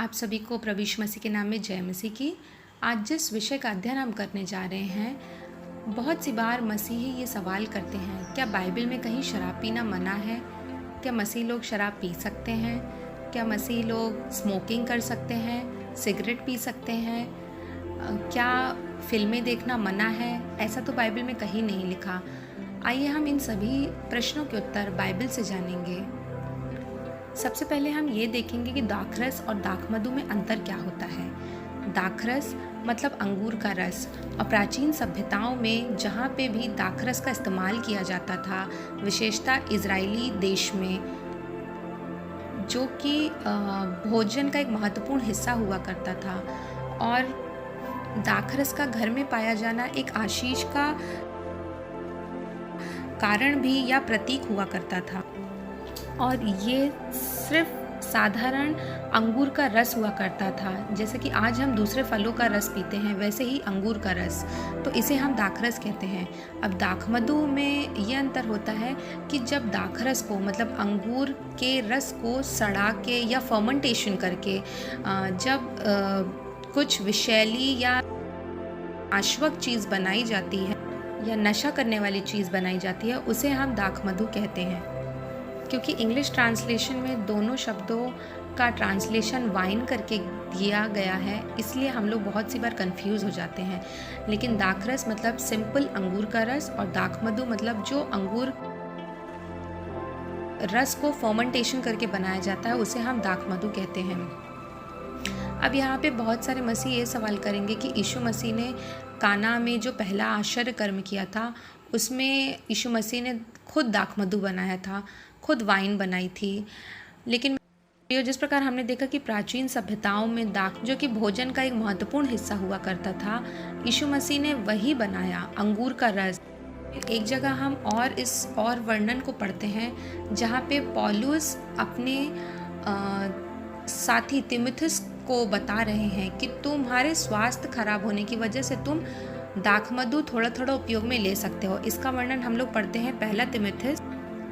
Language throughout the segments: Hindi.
आप सभी को प्रभु यीशु मसीह के नाम में जय मसीह की। आज जिस विषय का अध्ययन हम करने जा रहे हैं, बहुत सी बार मसीही ये सवाल करते हैं, क्या बाइबल में कहीं शराब पीना मना है? क्या मसीही लोग शराब पी सकते हैं? क्या मसीही लोग स्मोकिंग कर सकते हैं, सिगरेट पी सकते हैं? क्या फिल्में देखना मना है? ऐसा तो बाइबल में कहीं नहीं लिखा। आइए हम इन सभी प्रश्नों के उत्तर बाइबल से जानेंगे। सबसे पहले हम ये देखेंगे कि दाखरस और दाखमधु में अंतर क्या होता है। दाखरस मतलब अंगूर का रस, और प्राचीन सभ्यताओं में जहाँ पे भी दाखरस का इस्तेमाल किया जाता था, विशेषतः इजरायली देश में, जो कि भोजन का एक महत्वपूर्ण हिस्सा हुआ करता था, और दाखरस का घर में पाया जाना एक आशीष का कारण भी या प्रतीक हुआ करता था। और ये सिर्फ साधारण अंगूर का रस हुआ करता था, जैसे कि आज हम दूसरे फलों का रस पीते हैं, वैसे ही अंगूर का रस, तो इसे हम दाखरस कहते हैं। अब दाखमधु में ये अंतर होता है कि जब दाखरस को मतलब अंगूर के रस को सड़ा के या फर्मेंटेशन करके जब कुछ विषैली या आश्वक चीज़ बनाई जाती है या नशा करने वाली चीज़ बनाई जाती है, उसे हम दाखमधु कहते हैं। क्योंकि इंग्लिश ट्रांसलेशन में दोनों शब्दों का ट्रांसलेशन वाइन करके दिया गया है, इसलिए हम लोग बहुत सी बार कंफ्यूज हो जाते हैं। लेकिन दाखरस मतलब सिंपल अंगूर का रस, और दाखमधु मतलब जो अंगूर रस को फर्मेंटेशन करके बनाया जाता है, उसे हम दाखमधु कहते हैं। अब यहाँ पे बहुत सारे मसीह ये सवाल करेंगे कि यीशु मसीह ने काना में जो पहला आश्चर्य कर्म किया था, उसमें यीशु मसीह ने खुद दाखमधु बनाया था, खुद वाइन बनाई थी। लेकिन जिस प्रकार हमने देखा कि प्राचीन सभ्यताओं में जो कि भोजन का एक महत्वपूर्ण हिस्सा हुआ करता था, यीशु मसीह ने वही बनाया, अंगूर का रस। एक जगह हम इस वर्णन को पढ़ते हैं, जहाँ पे पौलुस अपने साथी तीमुथियुस को बता रहे हैं कि तुम्हारे स्वास्थ्य खराब होने की वजह से तुम दाखमधु थोड़ा थोड़ा उपयोग में ले सकते हो। इसका वर्णन हम लोग पढ़ते हैं पहला तीमुथियुस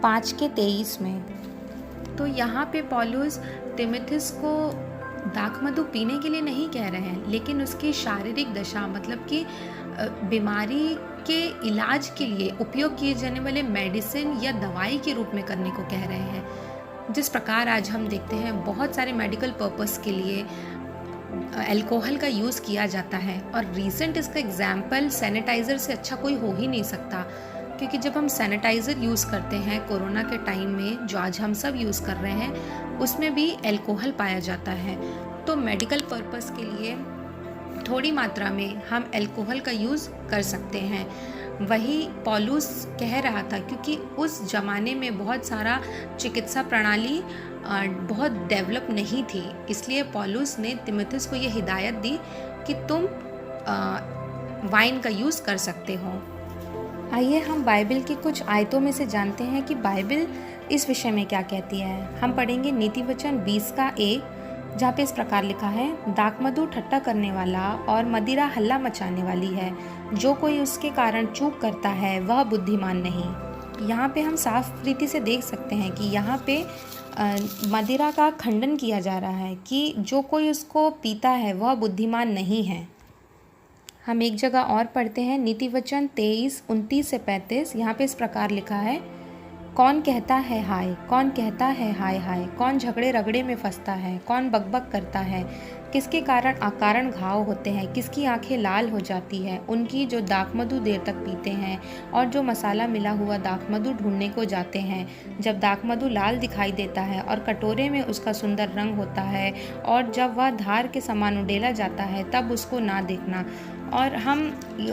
5:23 में। तो यहाँ पे पौलुस तीमुथियुस को दाखमधु पीने के लिए नहीं कह रहे हैं, लेकिन उसकी शारीरिक दशा मतलब कि बीमारी के इलाज के लिए उपयोग किए जाने वाले मेडिसिन या दवाई के रूप में करने को कह रहे हैं। जिस प्रकार आज हम देखते हैं बहुत सारे मेडिकल पर्पस के लिए अल्कोहल का यूज़ किया जाता है, और रीसेंट इसका एग्जाम्पल सैनिटाइज़र से अच्छा कोई हो ही नहीं सकता। क्योंकि जब हम सैनिटाइज़र यूज़ करते हैं कोरोना के टाइम में, जो आज हम सब यूज़ कर रहे हैं, उसमें भी अल्कोहल पाया जाता है। तो मेडिकल पर्पस के लिए थोड़ी मात्रा में हम अल्कोहल का यूज़ कर सकते हैं। वही पौलुस कह रहा था, क्योंकि उस ज़माने में बहुत सारा चिकित्सा प्रणाली बहुत डेवलप नहीं थी, इसलिए पौलुस ने तीमुथियुस को ये हिदायत दी कि तुम वाइन का यूज़ कर सकते हो। आइए हम बाइबल की कुछ आयतों में से जानते हैं कि बाइबल इस विषय में क्या कहती है। हम पढ़ेंगे नीति वचन 20:1, जहाँ पे इस प्रकार लिखा है, दाखमधु ठट्टा करने वाला और मदिरा हल्ला मचाने वाली है, जो कोई उसके कारण चूक करता है वह बुद्धिमान नहीं। यहाँ पे हम साफ रीति से देख सकते हैं कि यहाँ पे मदिरा का खंडन किया जा रहा है कि जो कोई उसको पीता है वह बुद्धिमान नहीं है। हम एक जगह और पढ़ते हैं नीति वचन 23:29-35। यहाँ पे इस प्रकार लिखा है, कौन कहता है हाय, कौन कहता है हाय हाय, कौन झगड़े रगड़े में फंसता है, कौन बकबक करता है, किसके कारण अकारण घाव होते हैं, किसकी आंखें लाल हो जाती है, उनकी जो दाखमधु देर तक पीते हैं और जो मसाला मिला हुआ दाखमधु ढूंढने को जाते हैं। जब दाखमधु लाल दिखाई देता है और कटोरे में उसका सुंदर रंग होता है, और जब वह धार के समान उडेला जाता है, तब उसको ना देखना। और हम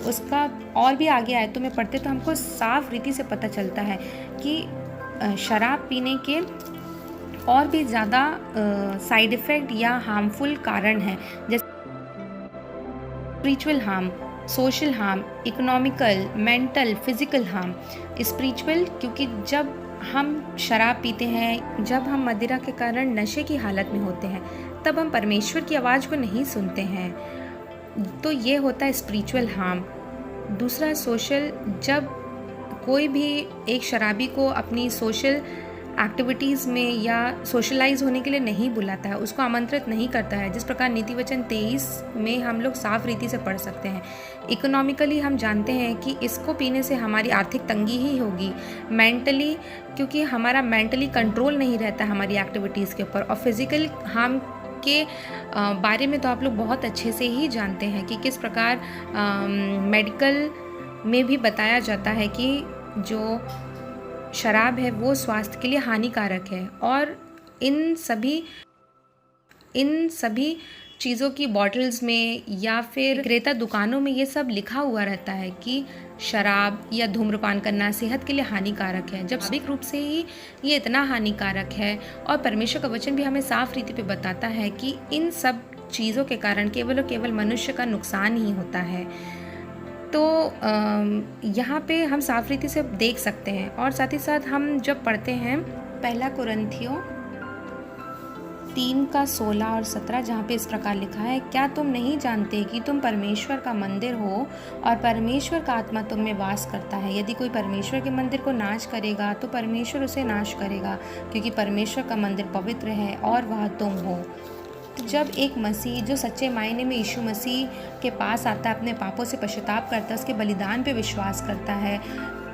उसका और भी आगे आयतों में पढ़ते तो हमको साफ रीति से पता चलता है कि शराब पीने के और भी ज़्यादा साइड इफ़ेक्ट या हार्मफुल कारण हैं, जैसे spiritual harm, social harm, economical, mental, physical harm. Spiritual क्योंकि जब हम शराब पीते हैं, जब हम मदिरा के कारण नशे की हालत में होते हैं, तब हम परमेश्वर की आवाज़ को नहीं सुनते हैं, तो ये होता है स्पिरिचुअल हार्म। दूसरा सोशल, जब कोई भी एक शराबी को अपनी सोशल एक्टिविटीज़ में या सोशलाइज होने के लिए नहीं बुलाता है, उसको आमंत्रित नहीं करता है। जिस प्रकार नीति वचन 23 में हम लोग साफ रीति से पढ़ सकते हैं। इकोनॉमिकली हम जानते हैं कि इसको पीने से हमारी आर्थिक तंगी ही होगी। मेंटली, क्योंकि हमारा मेंटली कंट्रोल नहीं रहता हमारी एक्टिविटीज़ के ऊपर। और फिज़िकल हार्म के बारे में तो आप लोग बहुत अच्छे से ही जानते हैं कि किस प्रकार मेडिकल में भी बताया जाता है कि जो शराब है वो स्वास्थ्य के लिए हानिकारक है। और इन सभी चीज़ों की बॉटल्स में या फिर विक्रेता दुकानों में ये सब लिखा हुआ रहता है कि शराब या धूम्रपान करना सेहत के लिए हानिकारक है, जब स्वाभाविक रूप से ही ये इतना हानिकारक है। और परमेश्वर का वचन भी हमें साफ रीति पे बताता है कि इन सब चीज़ों के कारण केवल और केवल मनुष्य का नुकसान ही होता है। तो यहाँ पे हम साफ रीति से देख सकते हैं। और साथ ही साथ हम जब पढ़ते हैं 1 कुरिन्थियों 3:16 और 17, जहाँ पे इस प्रकार लिखा है, क्या तुम नहीं जानते कि तुम परमेश्वर का मंदिर हो और परमेश्वर का आत्मा तुम में वास करता है? यदि कोई परमेश्वर के मंदिर को नाश करेगा तो परमेश्वर उसे नाश करेगा, क्योंकि परमेश्वर का मंदिर पवित्र है और वह तुम हो। जब एक मसीह जो सच्चे मायने में यीशु मसीह के पास आता है, अपने पापों से पश्चाताप करता है, उसके बलिदान पे विश्वास करता है,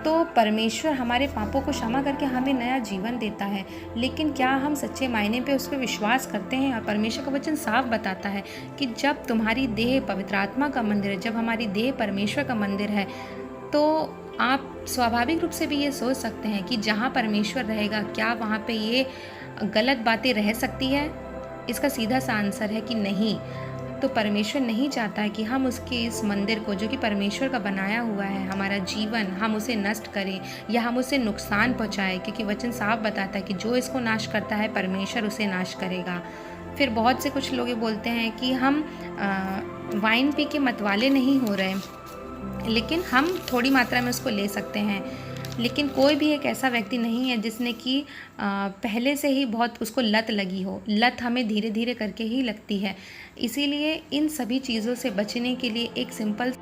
तो परमेश्वर हमारे पापों को क्षमा करके हमें नया जीवन देता है। लेकिन क्या हम सच्चे मायने पे उस पर विश्वास करते हैं? और परमेश्वर का वचन साफ बताता है कि जब तुम्हारी देह पवित्र आत्मा का मंदिर है, जब हमारी देह परमेश्वर का मंदिर है, तो आप स्वाभाविक रूप से भी ये सोच सकते हैं कि जहाँ परमेश्वर रहेगा, क्या वहाँ पे ये गलत बातें रह सकती है? इसका सीधा सा आंसर है कि नहीं। तो परमेश्वर नहीं चाहता है कि हम उसके इस मंदिर को, जो कि परमेश्वर का बनाया हुआ है, हमारा जीवन, हम उसे नष्ट करें या हम उसे नुकसान पहुंचाएं, क्योंकि वचन साफ बताता है कि जो इसको नाश करता है परमेश्वर उसे नाश करेगा। फिर बहुत से कुछ लोग ये बोलते हैं कि हम वाइन पी के मतवाले नहीं हो रहे, लेकिन हम थोड़ी मात्रा में उसको ले सकते हैं। लेकिन कोई भी एक ऐसा व्यक्ति नहीं है जिसने कि पहले से ही बहुत उसको लत लगी हो। लत हमें धीरे धीरे करके ही लगती है। इसीलिए इन सभी चीज़ों से बचने के लिए एक सिंपल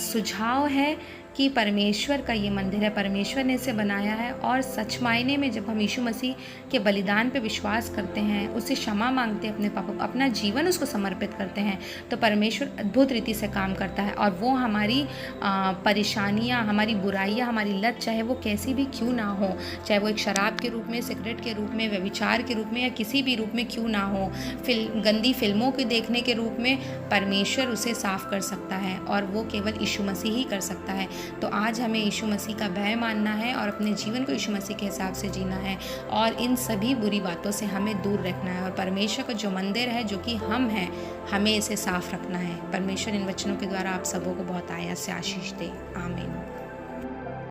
सुझाव है कि परमेश्वर का ये मंदिर है, परमेश्वर ने इसे बनाया है। और सच मायने में जब हम यीशु मसीह के बलिदान पे विश्वास करते हैं, उससे क्षमा मांगते हैं, अपने पापों, अपना जीवन उसको समर्पित करते हैं, तो परमेश्वर अद्भुत रीति से काम करता है। और वो हमारी परेशानियाँ, हमारी बुराइयाँ, हमारी लत, चाहे वो कैसी भी क्यों ना हो, चाहे वो एक शराब के रूप में, सिगरेट के रूप में, व्यभिचार के रूप में या किसी भी रूप में क्यों ना हो, गंदी फिल्मों के देखने के रूप में, परमेश्वर उसे साफ कर सकता है। और वो केवल यीशु मसीह ही कर सकता है। तो आज हमें यीशु मसीह का भय मानना है और अपने जीवन को यीशु मसीह के हिसाब से जीना है, और इन सभी बुरी बातों से हमें दूर रखना है। और परमेश्वर का जो मंदिर है, जो कि हम हैं, हमें इसे साफ रखना है। परमेश्वर इन वचनों के द्वारा आप सबों को बहुत आया से आशीष दे। आमीन।